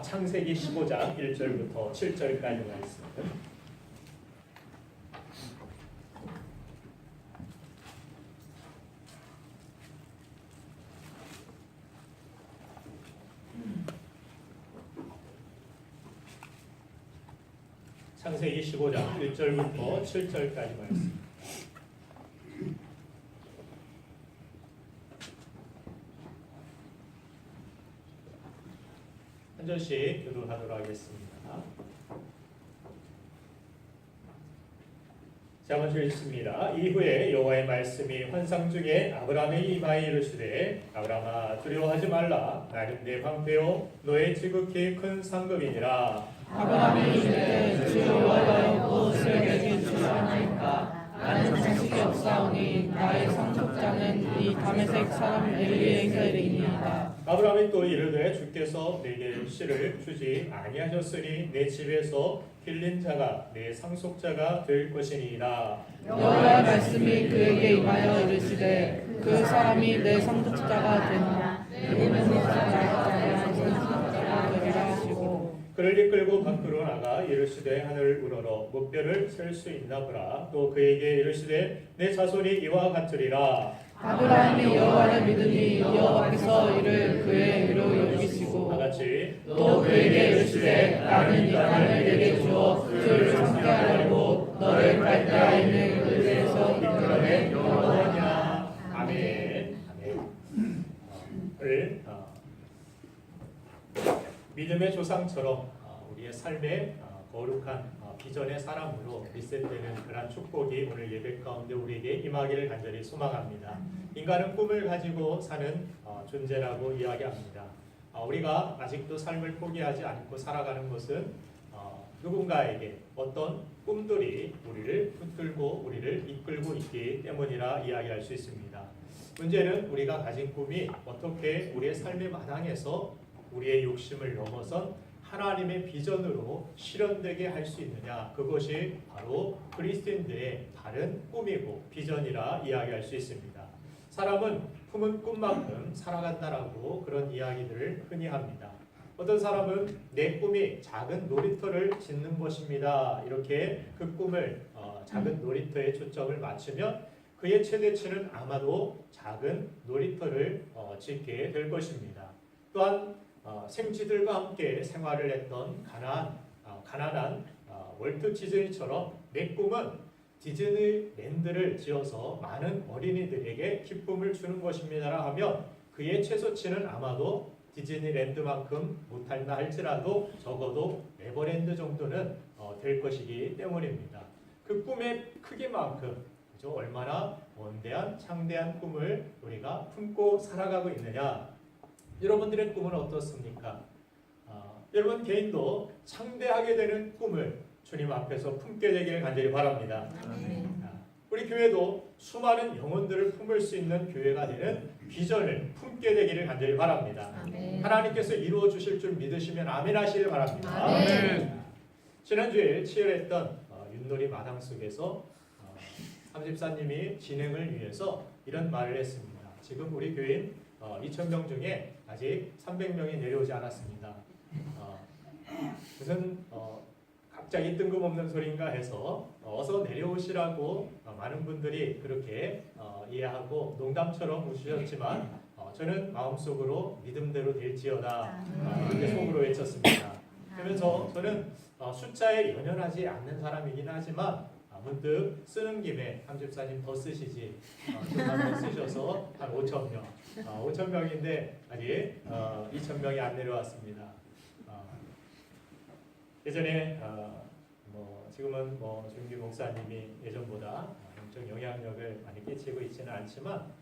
창세기 15장 1절부터 7절까지 말씀. 창세기 15장 1절부터 7절까지 말씀. 한 절씩 교도하도록 하겠습니다. 자, 먼저 읽습니다. 이후에 여호와의 말씀이 환상 중에 아브라함의 이마에 이르시되 아브라함아 두려워하지 말라. 나는 내 방패요 너의 지극히 큰 상급이니라. 아브라함이 이르되 주 여호와여 무엇을 내게 주시나이까. 나는 자식이 없사오니 나의 상속자는 이 다메섹 사람 엘리에셀이니이다. 아브라함이 또 이르되 주께서 내게 씨를 주지 아니하셨으니 내 집에서 길린 자가 내 상속자가 될 것이니이다. 여호와의 말씀이 그에게 임하여 이르시되 그 사람이 내 상속자가 되나 내 상속자가 되리라 하시고 그를 이끌고 밖으로 나가 이르시되 하늘을 우러러 무뼈를 셀 수 있나 보라. 또 그에게 이르시되 내 자손이 이와 같으리라. 아브라함이 여호와를 믿으니 여호와께서 이를 그의 의로 여기시고 다같이 또 그에게 이르시되 나는 이 땅을 내게 주어 그를 상대하려고 너를 갈대아에 있는 그에서 이끌어내 여호와냐. 아멘. 아멘. 믿음의 조상처럼 우리의 삶의 거룩한 비전의 사람으로 리셋되는 그런 축복이 오늘 예배 가운데 우리에게 임하기를 간절히 소망합니다. 인간은 꿈을 가지고 사는 존재라고 이야기합니다. 우리가 아직도 삶을 포기하지 않고 살아가는 것은 누군가에게 어떤 꿈들이 우리를 붙들고 우리를 이끌고 있기 때문이라 이야기할 수 있습니다. 문제는 우리가 가진 꿈이 어떻게 우리의 삶의 마당에서 우리의 욕심을 넘어선 하나님의 비전으로 실현되게 할 수 있느냐, 그것이 바로 그리스도인들의 다른 꿈이고 비전이라 이야기할 수 있습니다. 사람은 품은 꿈만큼 살아간다라고 그런 이야기들을 흔히 합니다. 어떤 사람은 내 꿈이 작은 놀이터를 짓는 것입니다. 이렇게 그 꿈을 작은 놀이터에 초점을 맞추면 그의 최대치는 아마도 작은 놀이터를 짓게 될 것입니다. 또한 생쥐들과 함께 생활을 했던 가난한 월트 디즈니처럼 내 꿈은 디즈니랜드를 지어서 많은 어린이들에게 기쁨을 주는 것입니다 하면 그의 최소치는 아마도 디즈니랜드만큼 못한다 할지라도 적어도 네버랜드 정도는 될 것이기 때문입니다. 그 꿈의 크기만큼 얼마나 원대한 창대한 꿈을 우리가 품고 살아가고 있느냐. 여러분들의 꿈은 어떻습니까? 여러분 개인도 창대하게 되는 꿈을 주님 앞에서 품게 되기를 간절히 바랍니다. 우리 교회도 수많은 영혼들을 품을 수 있는 교회가 되는 비전을 품게 되기를 간절히 바랍니다. 하나님께서 이루어 주실 줄 믿으시면 아멘 하시길 바랍니다. 지난주에 치열했던 윷놀이 마당 속에서 삼집사님이 진행을 위해서 이런 말을 했습니다. 지금 우리 교인 2,000명 중에 아직 300명이 내려오지 않았습니다. 무슨 갑자기 뜬금없는 소린가 해서 어서 내려오시라고 많은 분들이 그렇게 이해하고 농담처럼 웃으셨지만 저는 마음속으로 믿음대로 될지어다 이렇게 속으로 외쳤습니다. 그러면서 저는 숫자에 연연하지 않는 사람이긴 하지만 문득 쓰는 김에 삼집사님 더 쓰시지 좀만 더 쓰셔서 한 5,000명 5,000명인데 아직 2,000명이 안 내려왔습니다. 예전에 지금은 준기 목사님이 예전보다 엄청 영향력을 많이 끼치고 있지는 않지만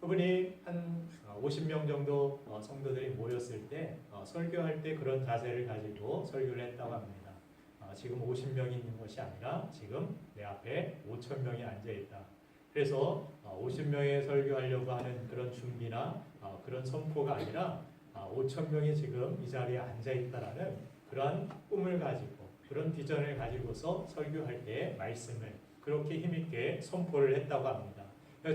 그분이 한 50명 정도 성도들이 모였을 때 설교할 때 그런 자세를 가지고 설교를 했다고 합니다. 지금 50명이 있는 것이 아니라 지금 내 앞에 5,000명이 앉아있다. 그래서 50명에 설교하려고 하는 그런 준비나 그런 선포가 아니라 5,000명이 지금 이 자리에 앉아있다라는 그러한 꿈을 가지고 그런 비전을 가지고서 설교할 때 말씀을 그렇게 힘있게 선포를 했다고 합니다.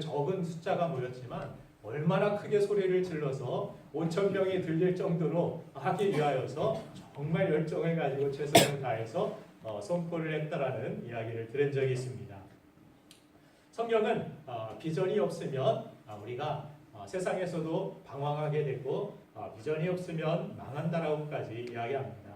적은 숫자가 모였지만 얼마나 크게 소리를 질러서 5,000명이 들릴 정도로 하기 위하여서 정말 열정을 가지고 최선을 다해서 선포를 했다라는 이야기를 들은 적이 있습니다. 성경은 비전이 없으면 우리가 세상에서도 방황하게 되고 비전이 없으면 망한다라고까지 이야기합니다.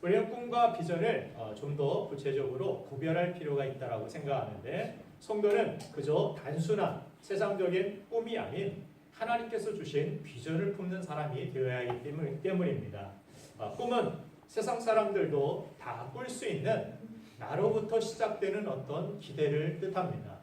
우리는 꿈과 비전을 좀 더 구체적으로 구별할 필요가 있다라고 생각하는데 성도는 그저 단순한 세상적인 꿈이 아닌 하나님께서 주신 비전을 품는 사람이 되어야 하기 때문입니다. 꿈은 세상 사람들도 다 꿀 수 있는 나로부터 시작되는 어떤 기대를 뜻합니다.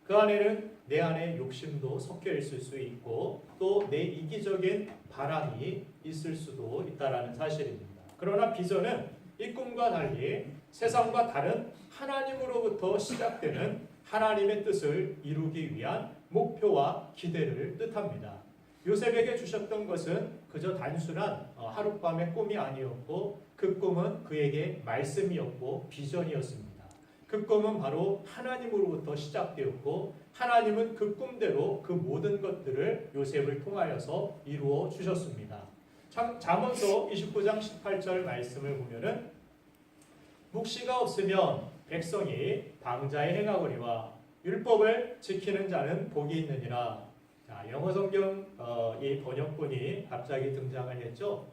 그 안에는 내 안에 욕심도 섞여 있을 수 있고 또 내 이기적인 바람이 있을 수도 있다라는 사실입니다. 그러나 비전은 이 꿈과 달리 세상과 다른 하나님으로부터 시작되는 하나님의 뜻을 이루기 위한 목표와 기대를 뜻합니다. 요셉에게 주셨던 것은 그저 단순한 하룻밤의 꿈이 아니었고 그 꿈은 그에게 말씀이었고 비전이었습니다. 그 꿈은 바로 하나님으로부터 시작되었고 하나님은 그 꿈대로 그 모든 것들을 요셉을 통하여서 이루어 주셨습니다. 잠언서 29장 18절 말씀을 보면은 묵시가 없으면 백성이 방자에 행하거니와 율법을 지키는 자는 복이 있느니라. 자, 영어 성경 이 번역본이 갑자기 등장을 했죠.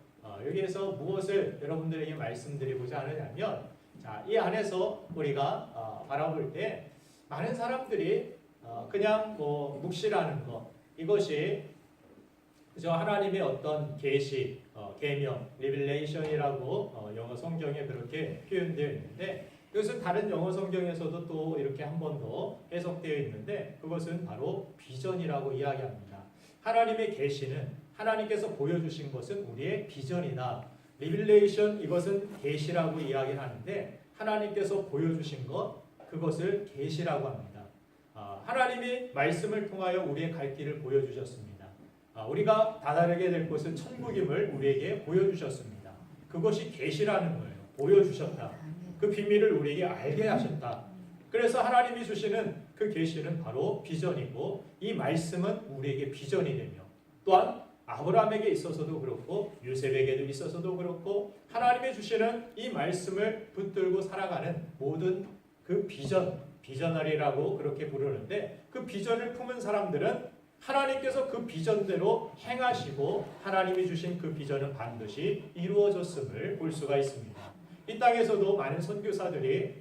여기에서 무엇을 여러분들에게 말씀드리고자 하느냐면 자, 이 안에서 우리가 바라볼 때 많은 사람들이 그냥 뭐 묵시라는 것 이것이 그저 하나님의 어떤 계시, 계명, 리빌레이션이라고 영어 성경에 그렇게 표현되어 있는데 이것은 다른 영어 성경에서도 또 이렇게 한 번 더 해석되어 있는데 그것은 바로 비전이라고 이야기합니다. 하나님의 계시는 하나님께서 보여주신 것은 우리의 비전이다. 리빌레이션 이것은 계시라고 이야기를 하는데 하나님께서 보여주신 것 그것을 계시라고 합니다. 하나님이 말씀을 통하여 우리의 갈 길을 보여주셨습니다. 우리가 다다르게 될 곳은 천국임을 우리에게 보여주셨습니다. 그것이 계시라는 거예요. 보여주셨다. 그 비밀을 우리에게 알게 하셨다. 그래서 하나님이 주시는 그 계시는 바로 비전이고 이 말씀은 우리에게 비전이 되며 또한 아브라함에게 있어서도 그렇고 요셉에게도 있어서도 그렇고 하나님이 주시는 이 말씀을 붙들고 살아가는 모든 그 비전아리라고 그렇게 부르는데 그 비전을 품은 사람들은 하나님께서 그 비전대로 행하시고 하나님이 주신 그 비전은 반드시 이루어졌음을 볼 수가 있습니다. 이 땅에서도 많은 선교사들이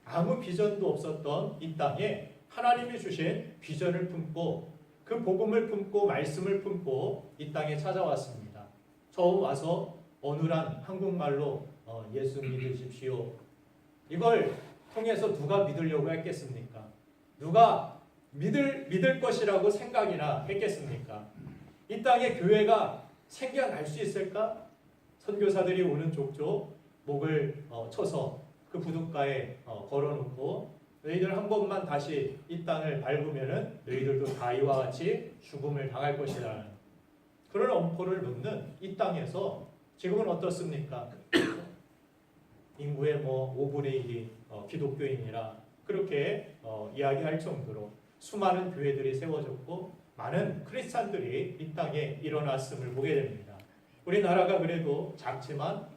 아무 비전도 없었던 이 땅에 하나님이 주신 비전을 품고 그 복음을 품고 말씀을 품고 이 땅에 찾아왔습니다. 처음 와서 어눌한 한국말로 예수 믿으십시오. 이걸 통해서 누가 믿으려고 했겠습니까? 누가 믿을 것이라고 생각이나 했겠습니까? 이 땅에 교회가 생겨날 수 있을까? 선교사들이 오는 족족 목을 쳐서 그 부둣가에 걸어놓고 너희들 한 번만 다시 이 땅을 밟으면은 너희들도 다 이와 같이 죽음을 당할 것이라는 그런 엄포를 놓는 이 땅에서 지금은 어떻습니까? 인구의 5분의 1이 기독교인이라 그렇게 이야기할 정도로 수많은 교회들이 세워졌고 많은 크리스찬들이 이 땅에 일어났음을 보게 됩니다. 우리나라가 그래도 작지만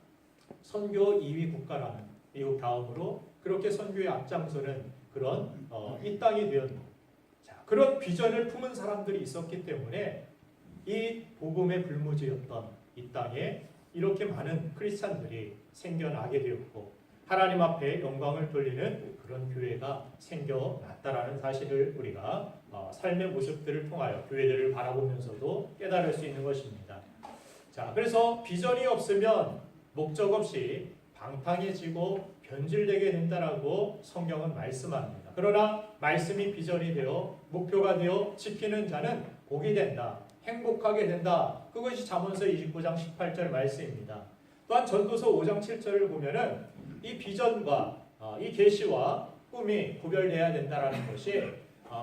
선교 2위 국가라는 미국 다음으로 그렇게 선교에 앞장서는 그런 이 땅이 되었는 그런 비전을 품은 사람들이 있었기 때문에 이 복음의 불모지였던 이 땅에 이렇게 많은 크리스찬들이 생겨나게 되었고 하나님 앞에 영광을 돌리는 그런 교회가 생겨났다라는 사실을 우리가 삶의 모습들을 통하여 교회들을 바라보면서도 깨달을 수 있는 것입니다. 자, 그래서 비전이 없으면 목적 없이 방탕해지고 변질되게 된다라고 성경은 말씀합니다. 그러나 말씀이 비전이 되어 목표가 되어 지키는 자는 복이 된다. 행복하게 된다. 그것이 잠언서 29장 18절 말씀입니다. 또한 전도서 5장 7절을 보면은 이 비전과 이 계시와 꿈이 구별돼야 된다라는 것이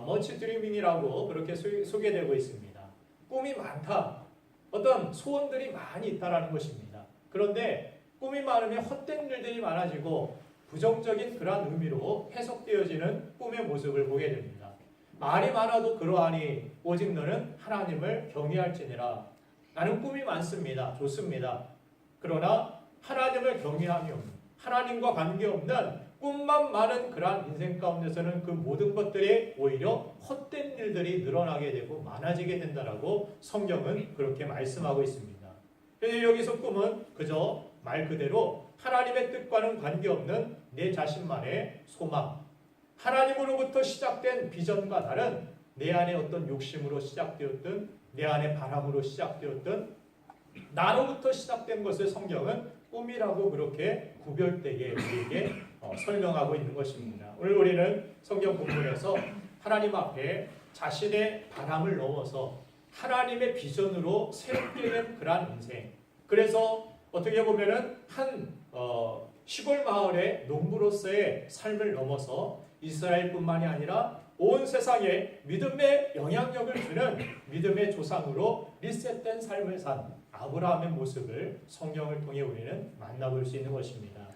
머치 드리밍이라고 그렇게 소개되고 있습니다. 꿈이 많다. 어떤 소원들이 많이 있다라는 것입니다. 그런데 꿈이 많으면 헛된 일들이 많아지고 부정적인 그러한 의미로 해석되어지는 꿈의 모습을 보게 됩니다. 말이 많아도 그러하니 오직 너는 하나님을 경외할지니라. 나는 꿈이 많습니다. 좋습니다. 그러나 하나님을 경외함이 없는, 하나님과 관계없는 꿈만 많은 그러한 인생 가운데서는 그 모든 것들이 오히려 헛된 일들이 늘어나게 되고 많아지게 된다라고 성경은 그렇게 말씀하고 있습니다. 그래서 여기서 꿈은 그저 말 그대로 하나님의 뜻과는 관계없는 내 자신만의 소망, 하나님으로부터 시작된 비전과 다른 내 안에 어떤 욕심으로 시작되었든 내 안에 바람으로 시작되었든 나로부터 시작된 것을 성경은 꿈이라고 그렇게 구별되게 우리에게 설명하고 있는 것입니다. 오늘 우리는 성경 본문에서 하나님 앞에 자신의 바람을 넘어서 하나님의 비전으로 새롭게 된 그러한 인생, 그래서 어떻게 보면은 한 시골 마을의 농부로서의 삶을 넘어서 이스라엘뿐만이 아니라 온 세상에 믿음의 영향력을 주는 믿음의 조상으로 리셋된 삶을 산 아브라함의 모습을 성경을 통해 우리는 만나볼 수 있는 것입니다.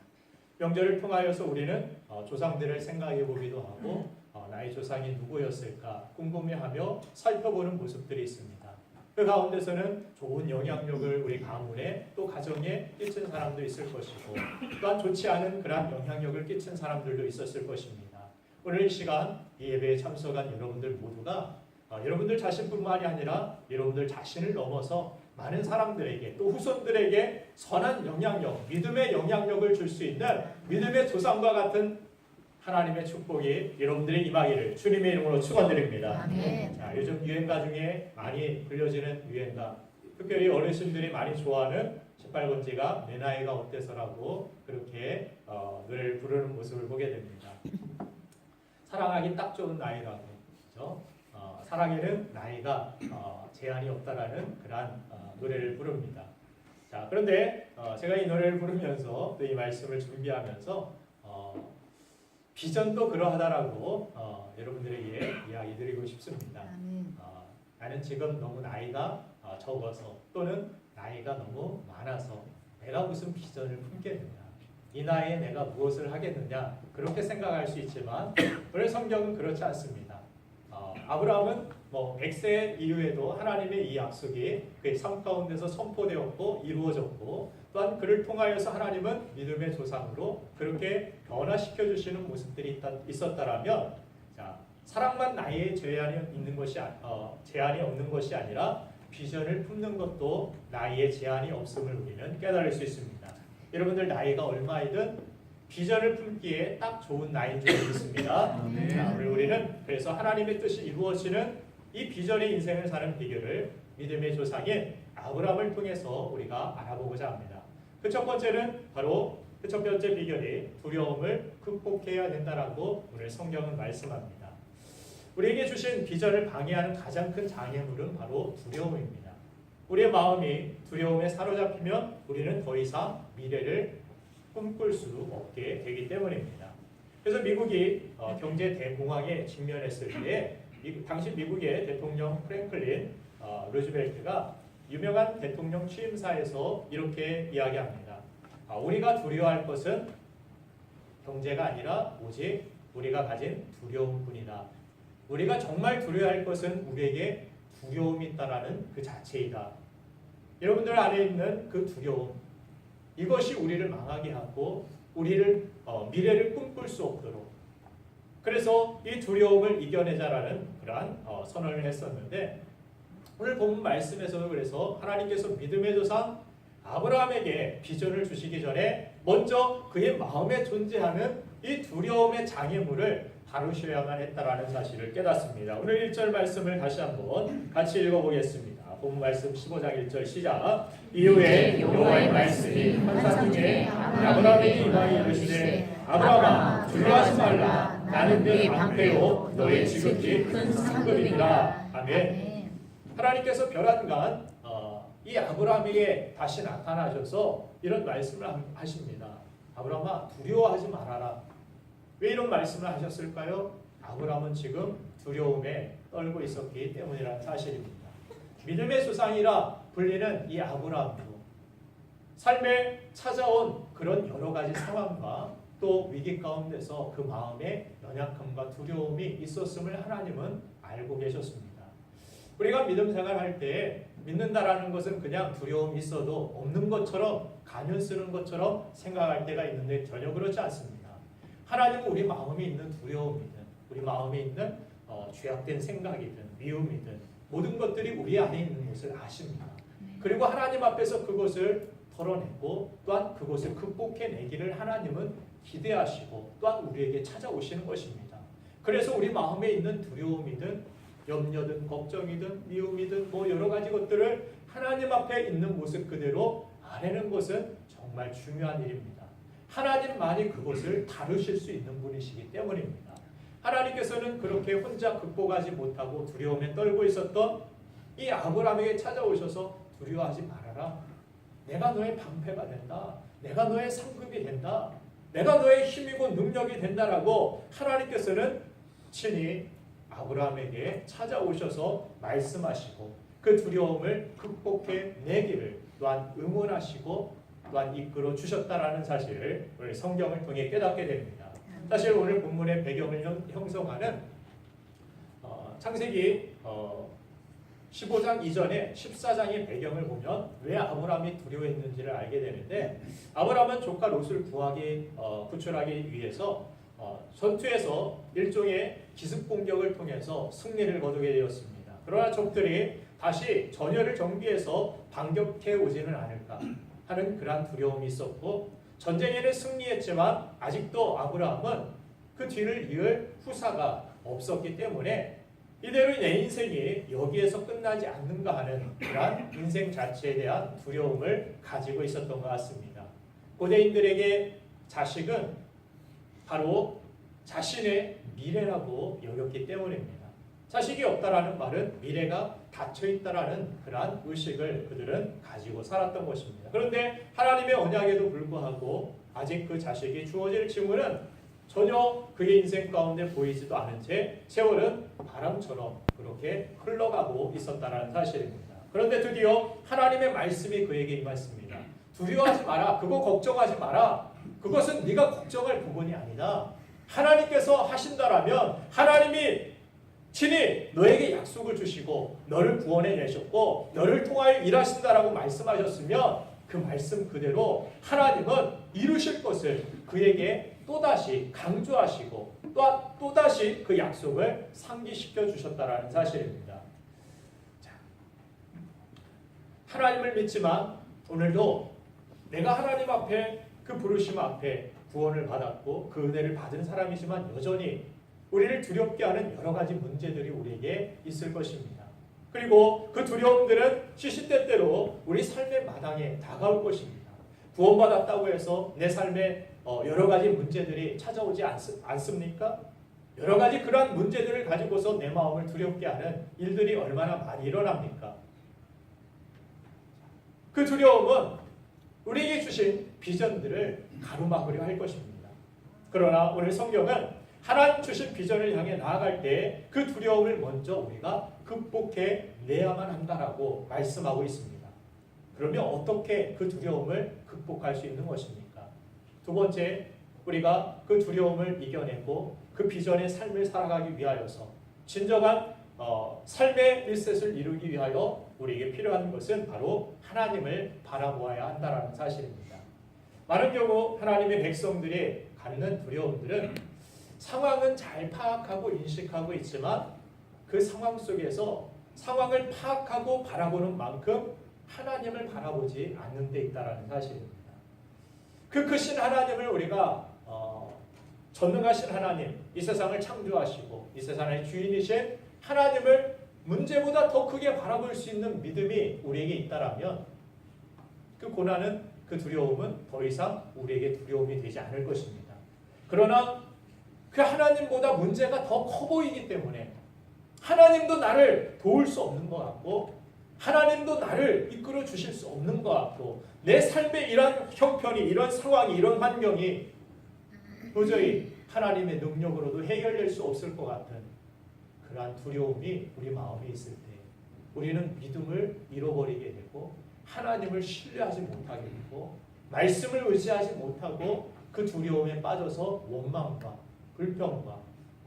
명절을 통하여서 우리는 조상들을 생각해 보기도 하고 나의 조상이 누구였을까 궁금해하며 살펴보는 모습들이 있습니다. 그 가운데서는 좋은 영향력을 우리 가문에 또 가정에 끼친 사람도 있을 것이고 또한 좋지 않은 그런 영향력을 끼친 사람들도 있었을 것입니다. 오늘 이 시간 이 예배에 참석한 여러분들 모두가 여러분들 자신뿐만이 아니라 여러분들 자신을 넘어서 많은 사람들에게 또 후손들에게 선한 영향력, 믿음의 영향력을 줄 수 있는 믿음의 조상과 같은 하나님의 축복이 여러분들의 임하기를 주님의 이름으로 축원드립니다. 자, 요즘 유행가 중에 많이 불려지는 유행가, 특별히 어르신들이 많이 좋아하는 18번지가 내 나이가 어때서라고 그렇게 노래를 부르는 모습을 보게 됩니다. 사랑하기 딱 좋은 나이라고, 그렇죠? 사랑에는 나이가 제한이 없다라는 그러한 노래를 부릅니다. 자, 그런데 제가 이 노래를 부르면서 또 이 말씀을 준비하면서 비전도 그러하다라고 여러분들에게 이야기 드리고 싶습니다. 나는 지금 너무 나이가 적어서 또는 나이가 너무 많아서 내가 무슨 비전을 품겠느냐, 이 나이에 내가 무엇을 하겠느냐, 그렇게 생각할 수 있지만 오늘 성경은 그렇지 않습니다. 아브라함은 100세 이후에도 하나님의 이 약속이 그의 삶 가운데서 선포되었고 이루어졌고 또한 그를 통하여서 하나님은 믿음의 조상으로 그렇게 변화시켜 주시는 모습들이 있었다라면, 자, 사랑만 나이에 제한이 없는 것이 아니라 비전을 품는 것도 나이에 제한이 없음을 우리는 깨달을 수 있습니다. 여러분들 나이가 얼마이든 비전을 품기에 딱 좋은 나이인 줄 믿습니다. 자, 오늘 우리는 그래서 하나님의 뜻이 이루어지는 이 비전의 인생을 사는 비결을 믿음의 조상인 아브라함을 통해서 우리가 알아보고자 합니다. 그 첫 번째는 바로 그 첫 번째 비결이 두려움을 극복해야 된다라고 오늘 성경은 말씀합니다. 우리에게 주신 비전을 방해하는 가장 큰 장애물은 바로 두려움입니다. 우리의 마음이 두려움에 사로잡히면 우리는 더 이상 미래를 꿈꿀 수 없게 되기 때문입니다. 그래서 미국이 경제 대공황에 직면했을 때 당시 미국의 대통령 프랭클린 루즈벨트가 유명한 대통령 취임사에서 이렇게 이야기합니다. 우리가 두려워할 것은 경제가 아니라 오직 우리가 가진 두려움뿐이다. 우리가 정말 두려워할 것은 우리에게 두려움이 있다라는 그 자체이다. 여러분들 안에 있는 그 두려움, 이것이 우리를 망하게 하고 우리를 미래를 꿈꿀 수 없도록, 그래서 이 두려움을 이겨내자라는 그러한 선언을 했었는데, 오늘 본문 말씀에서도 그래서 하나님께서 믿음의 조상 아브라함에게 비전을 주시기 전에 먼저 그의 마음에 존재하는 이 두려움의 장애물을 다루셔야만 했다라는 사실을 깨닫습니다. 오늘 1절 말씀을 다시 한번 같이 읽어보겠습니다. 본문 말씀 15장 1절 시작. 이후에 여호와의 말씀이 환상 중에 아브라함에게 임하여 이르시되 아브라함아 두려워하지 말라. 나는 네 방패요 너의 지극히 큰 상급이니라. 아멘. 하나님께서 별안간 이 아브라함에게 다시 나타나셔서 이런 말씀을 하십니다. 아브라함아 두려워하지 말아라. 왜 이런 말씀을 하셨을까요? 아브라함은 지금 두려움에 떨고 있었기 때문이라는 사실입니다. 믿음의 조상이라 불리는 이 아브라함도 삶에 찾아온 그런 여러 가지 상황과 또 위기 가운데서 그 마음에 연약함과 두려움이 있었음을 하나님은 알고 계셨습니다. 우리가 믿음 생활할 때 믿는다라는 것은 그냥 두려움이 있어도 없는 것처럼 가면 쓰는 것처럼 생각할 때가 있는데 전혀 그렇지 않습니다. 하나님은 우리 마음에 있는 두려움이든 우리 마음에 있는 죄악된 생각이든 미움이든 모든 것들이 우리 안에 있는 것을 아십니다. 그리고 하나님 앞에서 그것을 털어내고 또한 그것을 극복해내기를 하나님은 기대하시고 또한 우리에게 찾아오시는 것입니다. 그래서 우리 마음에 있는 두려움이든 염려든 걱정이든 미움이든 뭐 여러 가지 것들을 하나님 앞에 있는 모습 그대로 아내는 것은 정말 중요한 일입니다. 하나님만이 그것을 다루실 수 있는 분이시기 때문입니다. 하나님께서는 그렇게 혼자 극복하지 못하고 두려움에 떨고 있었던 이 아브라함에게 찾아오셔서 두려워하지 말아라. 내가 너의 방패가 된다. 내가 너의 상급이 된다. 내가 너의 힘이고 능력이 된다라고 하나님께서는 친히 아브라함에게 찾아오셔서 말씀하시고 그 두려움을 극복해 내기를 또한 응원하시고 또한 이끌어 주셨다라는 사실을 오늘 성경을 통해 깨닫게 됩니다. 사실 오늘 본문의 배경을 형성하는 창세기 15장 이전에 14장의 배경을 보면 왜 아브라함이 두려워했는지를 알게 되는데 아브라함은 조카 롯을 구출하기 위해서 전투에서 일종의 기습 공격을 통해서 승리를 거두게 되었습니다. 그러나 적들이 다시 전열을 정비해서 반격해 오지는 않을까 하는 그러한 두려움이 있었고 전쟁에는 승리했지만 아직도 아브라함은 그 뒤를 이을 후사가 없었기 때문에 이대로 내 인생이 여기에서 끝나지 않는가 하는 그러한 인생 자체에 대한 두려움을 가지고 있었던 것 같습니다. 고대인들에게 자식은 바로 자신의 미래라고 여겼기 때문입니다. 자식이 없다라는 말은 미래가 닫혀있다라는 그러한 의식을 그들은 가지고 살았던 것입니다. 그런데 하나님의 언약에도 불구하고 아직 그 자식이 주어질 징후는 전혀 그의 인생 가운데 보이지도 않은 채 세월은 바람처럼 그렇게 흘러가고 있었다는 사실입니다. 그런데 드디어 하나님의 말씀이 그에게 임했습니다. 두려워하지 마라. 그거 걱정하지 마라. 그것은 네가 걱정할 부분이 아니다. 하나님께서 하신다라면 하나님이 친히 너에게 약속을 주시고 너를 구원해 내셨고 너를 통하여 일하신다라고 말씀하셨으면 그 말씀 그대로 하나님은 이루실 것을 그에게 또다시 강조하시고 또다시 그 약속을 상기시켜 주셨다라는 사실입니다. 자, 하나님을 믿지만 오늘도 내가 하나님 앞에 그 부르심 앞에 구원을 받았고 그 은혜를 받은 사람이지만 여전히 우리를 두렵게 하는 여러 가지 문제들이 우리에게 있을 것입니다. 그리고 그 두려움들은 시시때때로 우리 삶의 마당에 다가올 것입니다. 구원받았다고 해서 내 삶에 여러 가지 문제들이 찾아오지 않습니까? 여러 가지 그러한 문제들을 가지고서 내 마음을 두렵게 하는 일들이 얼마나 많이 일어납니까? 그 두려움은 우리에게 주신 비전들을 가로막으려 할 것입니다. 그러나 오늘 성경은 하나님 주신 비전을 향해 나아갈 때 그 두려움을 먼저 우리가 극복해 내야만 한다라고 말씀하고 있습니다. 그러면 어떻게 그 두려움을 극복할 수 있는 것입니까? 두 번째, 우리가 그 두려움을 이겨내고 그 비전의 삶을 살아가기 위하여서 진정한 삶의 리셋을 이루기 위하여 우리에게 필요한 것은 바로 하나님을 바라보아야 한다는 사실입니다. 많은 경우 하나님의 백성들이 갖는 두려움들은 상황은 잘 파악하고 인식하고 있지만 그 상황 속에서 상황을 파악하고 바라보는 만큼 하나님을 바라보지 않는 데 있다는 사실입니다. 그 크신 하나님을 우리가 전능하신 하나님, 이 세상을 창조하시고 이 세상의 주인이신 하나님을 문제보다 더 크게 바라볼 수 있는 믿음이 우리에게 있다라면 그 고난은, 그 두려움은 더 이상 우리에게 두려움이 되지 않을 것입니다. 그러나 그 하나님보다 문제가 더 커 보이기 때문에 하나님도 나를 도울 수 없는 것 같고 하나님도 나를 이끌어 주실 수 없는 것 같고 내 삶의 이런 형편이, 이런 상황이, 이런 환경이 도저히 하나님의 능력으로도 해결될 수 없을 것 같은 그러한 두려움이 우리 마음에 있을 때 우리는 믿음을 잃어버리게 되고 하나님을 신뢰하지 못하게 되고 말씀을 의지하지 못하고 그 두려움에 빠져서 원망과 불평과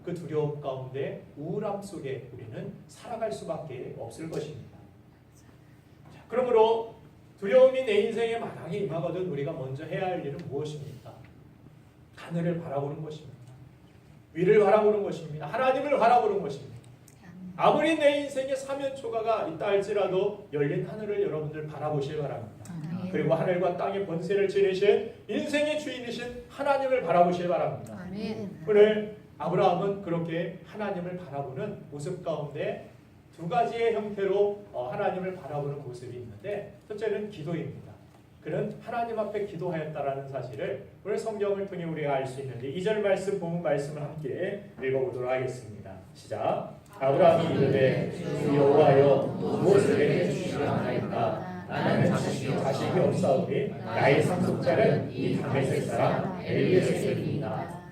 그 두려움 가운데 우울함 속에 우리는 살아갈 수밖에 없을 것입니다. 자, 그러므로 두려움이 내 인생의 마당에 임하거든 우리가 먼저 해야 할 일은 무엇입니까? 하늘을 바라보는 것입니다. 위를 바라보는 것입니다. 하나님을 바라보는 것입니다. 아무리 내 인생에 사면초가가 있다 할지라도 열린 하늘을 여러분들 바라보시기 바랍니다. 그리고 하늘과 땅의 권세를 지니신 인생의 주인이신 하나님을 바라보시기 바랍니다. 오늘 아브라함은 그렇게 하나님을 바라보는 모습 가운데 두 가지의 형태로 하나님을 바라보는 모습이 있는데, 첫째는 기도입니다. 그는 하나님 앞에 기도하였다라는 사실을 오늘 성경을 통해 우리가 알 수 있는데, 2절 말씀 본문 말씀을 함께 읽어보도록 하겠습니다. 시작. 아브라함이 이르되 주 여호와여 무엇을 내게 주시려나이까? 나는 자식이 없사오니 나의 상속자는 이 다메섹 사람 엘리에셀이니이다.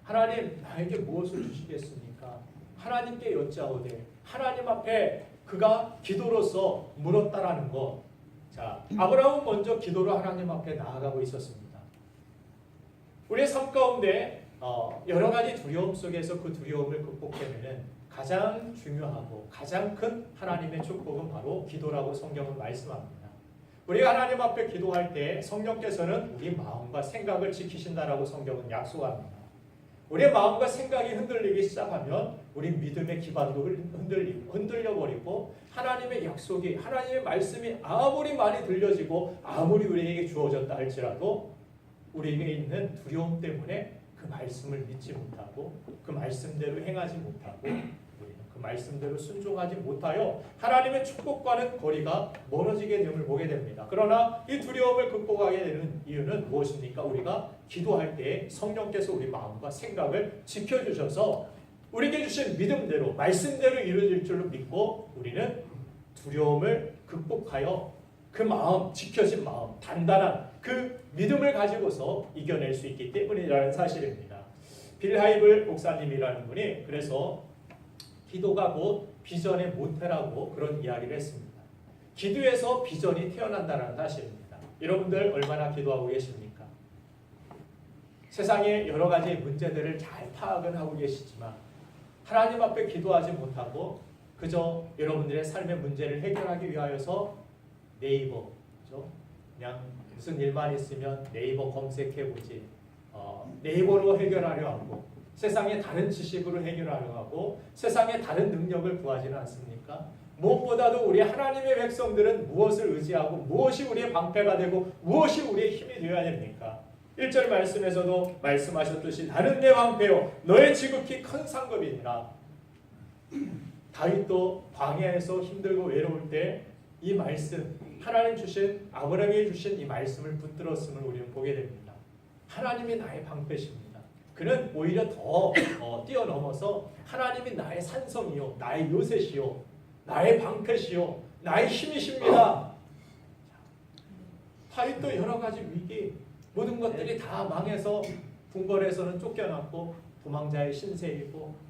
하나님 나에게 무엇을 주시겠습니까? 하나님께 여짜오되 하나님 앞에 그가 기도로서 물었다라는 것. 자, 아브라함은 먼저 기도로 하나님 앞에 나아가고 있었습니다. 우리의 삶 가운데 여러 가지 두려움 속에서 그 두려움을 극복해내는 가장 중요하고 가장 큰 하나님의 축복은 바로 기도라고 성경은 말씀합니다. 우리가 하나님 앞에 기도할 때 성령께서는 우리 마음과 생각을 지키신다라고 성경은 약속합니다. 우리의 마음과 생각이 흔들리기 시작하면 우리 믿음의 기반도 흔들려버리고 하나님의 약속이, 하나님의 말씀이 아무리 많이 들려지고 아무리 우리에게 주어졌다 할지라도 우리에게 있는 두려움 때문에 그 말씀을 믿지 못하고 그 말씀대로 행하지 못하고 우리는 그 말씀대로 순종하지 못하여 하나님의 축복과는 거리가 멀어지게 됨을 보게 됩니다. 그러나 이 두려움을 극복하게 되는 이유는 무엇입니까? 우리가 기도할 때 성령께서 우리 마음과 생각을 지켜주셔서 우리에게 주신 믿음대로 말씀대로 이루어질 줄로 믿고 우리는 두려움을 극복하여 그 마음, 지켜진 마음, 단단한 그 믿음을 가지고서 이겨낼 수 있기 때문이라는 사실입니다. 빌 하이블 목사님이라는 분이 그래서 기도가 곧 비전의 모태라고 그런 이야기를 했습니다. 기도에서 비전이 태어난다는 사실입니다. 여러분들 얼마나 기도하고 계십니까? 세상의 여러 가지 문제들을 잘 파악은 하고 계시지만 하나님 앞에 기도하지 못하고 그저 여러분들의 삶의 문제를 해결하기 위하여서 네이버, 그렇죠? 그냥 무슨 일만 있으면 네이버 검색해보지, 네이버로 해결하려 하고 세상의 다른 지식으로 해결하려 하고 세상의 다른 능력을 구하지는 않습니까? 무엇보다도 우리 하나님의 백성들은 무엇을 의지하고 무엇이 우리의 방패가 되고 무엇이 우리의 힘이 되어야 됩니까? 1절 말씀에서도 말씀하셨듯이 나는 내 방패요 너의 지극히 큰 상급이니라. 다윗도 광야에서 힘들고 외로울 때 이 말씀, 하나님 주신, 아브라함이 주신 이 말씀을 붙들었음을 우리는 보게 됩니다. 하나님이 나의 방패십니다. 그는 오히려 더 뛰어넘어서 하나님이 나의 산성이요, 나의 요새시요, 나의 방패시요, 나의 힘이십니다. 다윗도 여러 가지 위기, 모든 것들이 다 망해서 궁궐에서는 쫓겨났고 도망자의 신세이고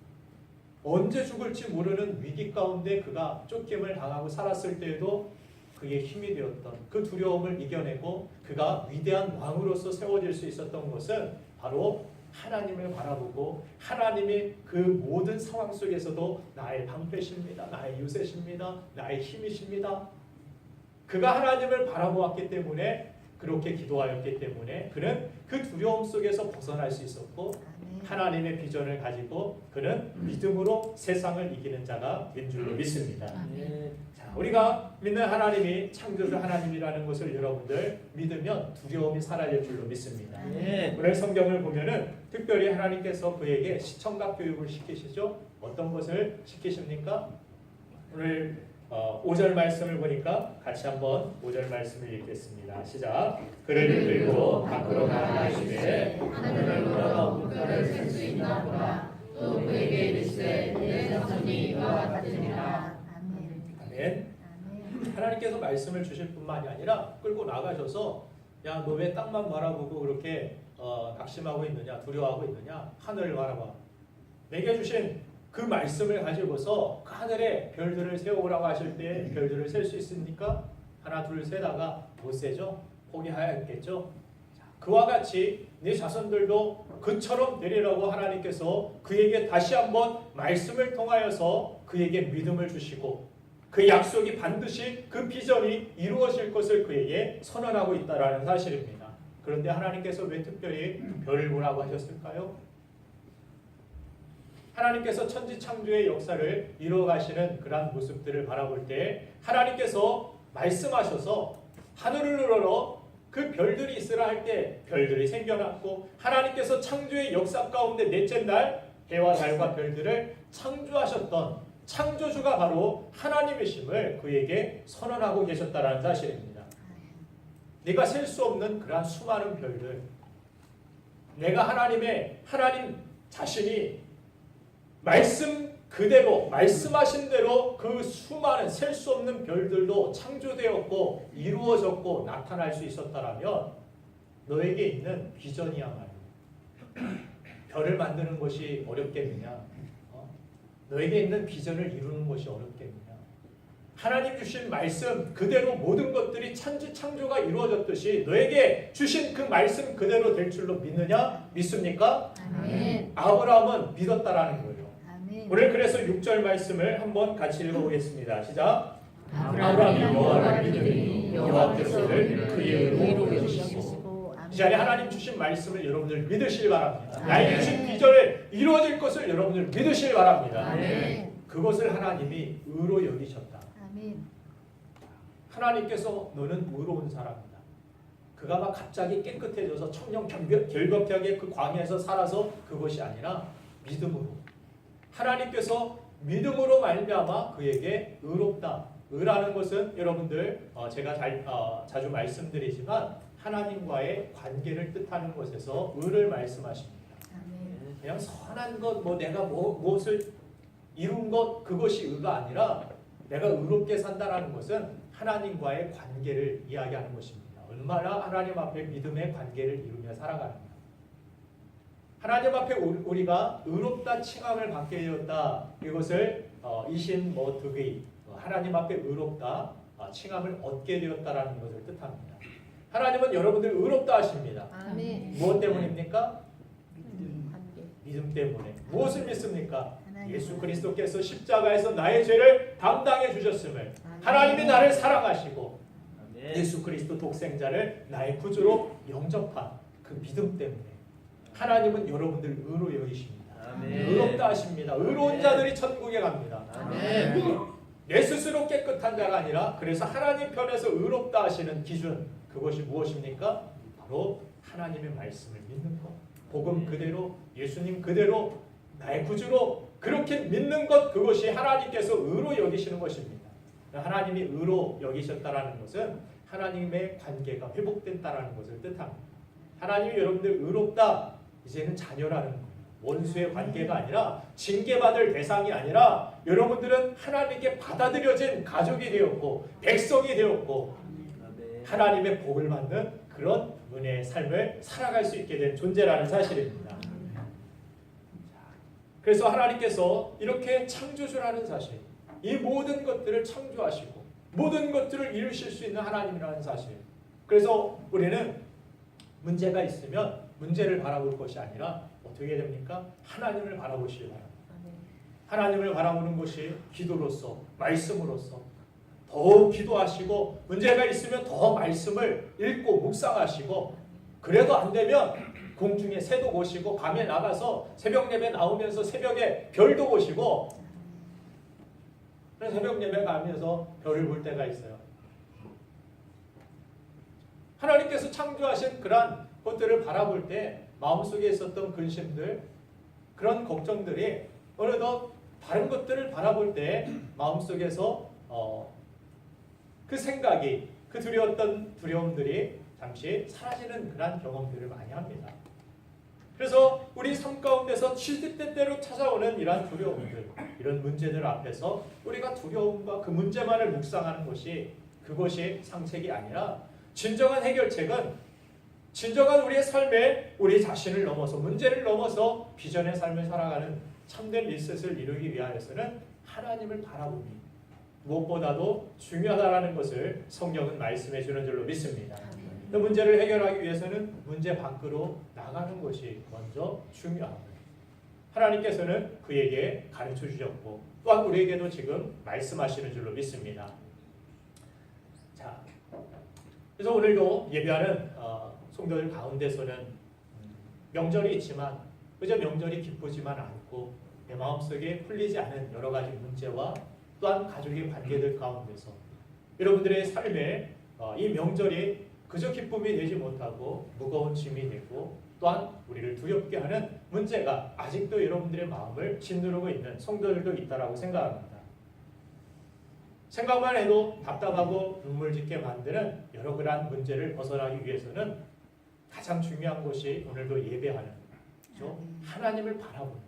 언제 죽을지 모르는 위기 가운데 그가 쫓김을 당하고 살았을 때에도 그의 힘이 되었던 그 두려움을 이겨내고 그가 위대한 왕으로서 세워질 수 있었던 것은 바로 하나님을 바라보고 하나님이 그 모든 상황 속에서도 나의 방패십니다. 나의 요새십니다. 나의 힘이십니다. 그가 하나님을 바라보았기 때문에 그렇게 기도하였기 때문에 그는 그 두려움 속에서 벗어날 수 있었고 하나님의 비전을 가지고 그는 믿음으로 세상을 이기는 자가 된 줄로 믿습니다. 자, 우리가 믿는 하나님이 창조주 하나님이라는 것을 여러분들 믿으면 두려움이 사라질 줄로 믿습니다. 오늘 성경을 보면은 특별히 하나님께서 그에게 시청각 교육을 시키시죠. 어떤 것을 시키십니까? 오늘 5절 말씀을 보니까 같이 한번 5절 말씀을 읽겠습니다. 시작. 그를 이끌고 밖으로 나아가 하시되 하늘을 우러러 물가를 셀 수 있나 보라. 또 그에게 이르시되 내 자손이 이와 같으리라. 아멘. 하나님께서 말씀을 주실 뿐만이 아니라 끌고 나가셔서 야, 너 왜 땅만 바라보고 그렇게 각심하고 있느냐, 두려워하고 있느냐, 하늘을 바라봐. 내게 주신 그 말씀을 가지고서 그 하늘에 별들을 세우라고 하실 때 별들을 셀 수 있습니까? 하나 둘 세다가 못 세죠? 포기하였겠죠? 그 그와 같이 네 자손들도 그처럼 되리라고 하나님께서 그에게 다시 한번 말씀을 통하여서 그에게 믿음을 주시고 그 약속이 반드시 그 비전이 이루어질 것을 그에게 선언하고 있다는 사실입니다. 그런데 하나님께서 왜 특별히 별을 보라고 하셨을까요? 하나님께서 천지창조의 역사를 이루어가시는 그러한 모습들을 바라볼 때 하나님께서 말씀하셔서 하늘을 열어 그 별들이 있으라 할 때 별들이 생겨났고 하나님께서 창조의 역사 가운데 넷째 날 해와 달과 별들을 창조하셨던 창조주가 바로 하나님이심을 그에게 선언하고 계셨다는 사실입니다. 네가 셀 수 없는 그러한 수많은 별들, 내가 하나님 자신이 말씀 그대로 말씀하신 대로 그 수많은 셀 수 없는 별들도 창조되었고 이루어졌고 나타날 수 있었다라면 너에게 있는 비전이야말로 별을 만드는 것이 어렵겠느냐? 너에게 있는 비전을 이루는 것이 어렵겠느냐? 하나님 주신 말씀 그대로 모든 것들이 창조가 이루어졌듯이 너에게 주신 그 말씀 그대로 될 줄로 믿느냐? 믿습니까? 아멘. 아브라함은 믿었다라는 거예요. 아멘. 오늘 그래서 6절 말씀을 한번 같이 읽어보겠습니다. 시작. 아브라함이 여호와를 믿으니 여호와께서 그를 그의 의로 의로 여기시고. 여기시고. 이 자리에 하나님 주신 말씀을 여러분들 믿으시기 바랍니다. 아멘. 나에게 주신 비전을 이루어질 것을 여러분들 믿으시기 바랍니다. 아멘. 그것을 하나님이 의로 여기셨다. 아멘. 하나님께서 너는 의로운 사람이다. 그가 막 갑자기 깨끗해져서 청정 결벽하게 그 광야에서 살아서 그것이 아니라 믿음으로 하나님께서 믿음으로 말미암아 그에게 의롭다. 의라는 것은 여러분들 제가 자주 말씀드리지만 하나님과의 관계를 뜻하는 것에서 의를 말씀하십니다. 아멘. 그냥 선한 것, 내가 무엇을 이룬 것 그것이 의가 아니라 내가 의롭게 산다라는 것은 하나님과의 관계를 이야기하는 것입니다. 얼마나 하나님 앞에 믿음의 관계를 이루며 살아가는가. 하나님 앞에 우리가 의롭다 칭함을 받게 되었다. 이것을 이신 득의 하나님 앞에 의롭다 칭함을 얻게 되었다라는 것을 뜻합니다. 하나님은 여러분들 의롭다 하십니다. 아멘. 무엇 때문입니까? 관계. 믿음 때문에. 무엇을 믿습니까? 하나님. 예수 그리스도께서 십자가에서 나의 죄를 담당해 주셨음을 하나님이 나를 사랑하시고 예수 그리스도 독생자를 나의 구주로 영접한 그 믿음 때문에 하나님은 여러분들 의로 여기십니다. 의롭다 하십니다. 의로운 자들이 천국에 갑니다. 내 스스로 깨끗한 자가 아니라 그래서 하나님 편에서 의롭다 하시는 기준 그것이 무엇입니까? 바로 하나님의 말씀을 믿는 것. 복음 그대로 예수님 그대로 나의 구주로 그렇게 믿는 것 그것이 하나님께서 의로 여기시는 것입니다. 하나님이 의로 여기셨다라는 것은 하나님의 관계가 회복됐다라는 것을 뜻합니다. 하나님이 여러분들 의롭다 이제는 자녀라는 거예요. 원수의 관계가 아니라 징계받을 대상이 아니라 여러분들은 하나님께 받아들여진 가족이 되었고 백성이 되었고 하나님의 복을 받는 그런 은혜의 삶을 살아갈 수 있게 된 존재라는 사실입니다. 그래서 하나님께서 이렇게 창조주라는 사실, 이 모든 것들을 창조하시고 모든 것들을 이루실 수 있는 하나님이라는 사실. 그래서 우리는 문제가 있으면 문제를 바라볼 것이 아니라 어떻게 됩니까? 하나님을 바라보시기 바랍니다. 하나님을 바라보는 것이 기도로서 말씀으로서 더욱 기도하시고 문제가 있으면 더 말씀을 읽고 묵상하시고 그래도 안 되면 공중에 새도 보시고 밤에 나가서 새벽 예배 나오면서 새벽에 별도 보시고 새벽 예배 가면서 별을 볼 때가 있어요. 하나님께서 창조하신 그러한 것들을 바라볼 때 마음속에 있었던 근심들 그런 걱정들이 어느덧 다른 것들을 바라볼 때 마음속에서 그 생각이 그 두려웠던 두려움들이 잠시 사라지는 그런 경험들을 많이 합니다. 그래서 우리 삶 가운데서 시시때때로 찾아오는 이러한 두려움들 이런 문제들 앞에서 우리가 두려움과 그 문제만을 묵상하는 것이 그것이 상책이 아니라 진정한 해결책은 진정한 우리의 삶에 우리 자신을 넘어서 문제를 넘어서 비전의 삶을 살아가는 참된 리셋을 이루기 위하여서는 하나님을 바라보니 무엇보다도 중요하다는 것을 성경은 말씀해 주는 줄로 믿습니다. 그 문제를 해결하기 위해서는 문제 밖으로 나가는 것이 먼저 중요합니다. 하나님께서는 그에게 가르쳐 주셨고 또한 우리에게도 지금 말씀하시는 줄로 믿습니다. 자, 그래서 오늘도 예배하는 성도들 가운데서는 명절이 있지만 그저 명절이 기쁘지만 않고 내 마음속에 풀리지 않은 여러 가지 문제와 또한 가족의 관계들 가운데서 여러분들의 삶에 이 명절이 그저 기쁨이 되지 못하고 무거운 짐이 되고 또한 우리를 두렵게 하는 문제가 아직도 여러분들의 마음을 짓누르고 있는 성도들도 있다라고 생각합니다. 생각만 해도 답답하고 눈물 짓게 만드는 여러 그러한 문제를 벗어나기 위해서는 가장 중요한 것이 오늘도 예배하는 그렇죠? 하나님을 바라보는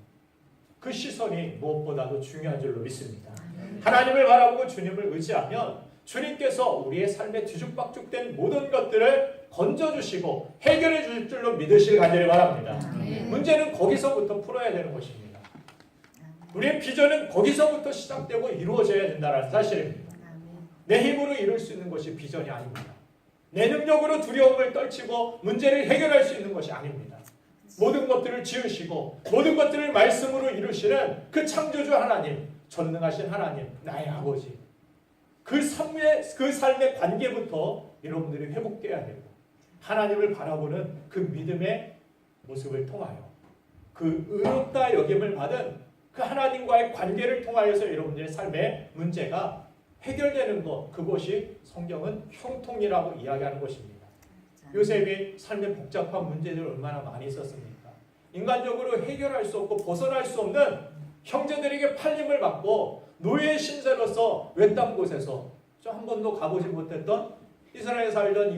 그 시선이 무엇보다도 중요한 줄로 믿습니다. 하나님을 바라보고 주님을 의지하면 주님께서 우리의 삶에 뒤죽박죽된 모든 것들을 건져주시고 해결해 주실 줄로 믿으실 간절히 바랍니다. 문제는 거기서부터 풀어야 되는 것입니다. 우리의 비전은 거기서부터 시작되고 이루어져야 된다는 사실입니다. 내 힘으로 이룰 수 있는 것이 비전이 아닙니다. 내 능력으로 두려움을 떨치고 문제를 해결할 수 있는 것이 아닙니다. 모든 것들을 지으시고 모든 것들을 말씀으로 이루시는 그 창조주 하나님, 전능하신 하나님, 나의 아버지, 그 삶의 관계부터 여러분들이 회복돼야 되고 하나님을 바라보는 그 믿음의 모습을 통하여 그 의롭다 여김을 받은 그 하나님과의 관계를 통하여서 여러분들의 삶의 문제가 해결되는 것, 그것이 성경은 형통이라고 이야기하는 것입니다. 요셉이 삶의 복잡한 문제들을 얼마나 많이 있었습니까? 인간적으로 해결할 수 없고 벗어날 수 없는 형제들에게 팔림을 받고 노예의 신세로서 외딴 곳에서 한 번도 가보지 못했던 이스라엘에 살던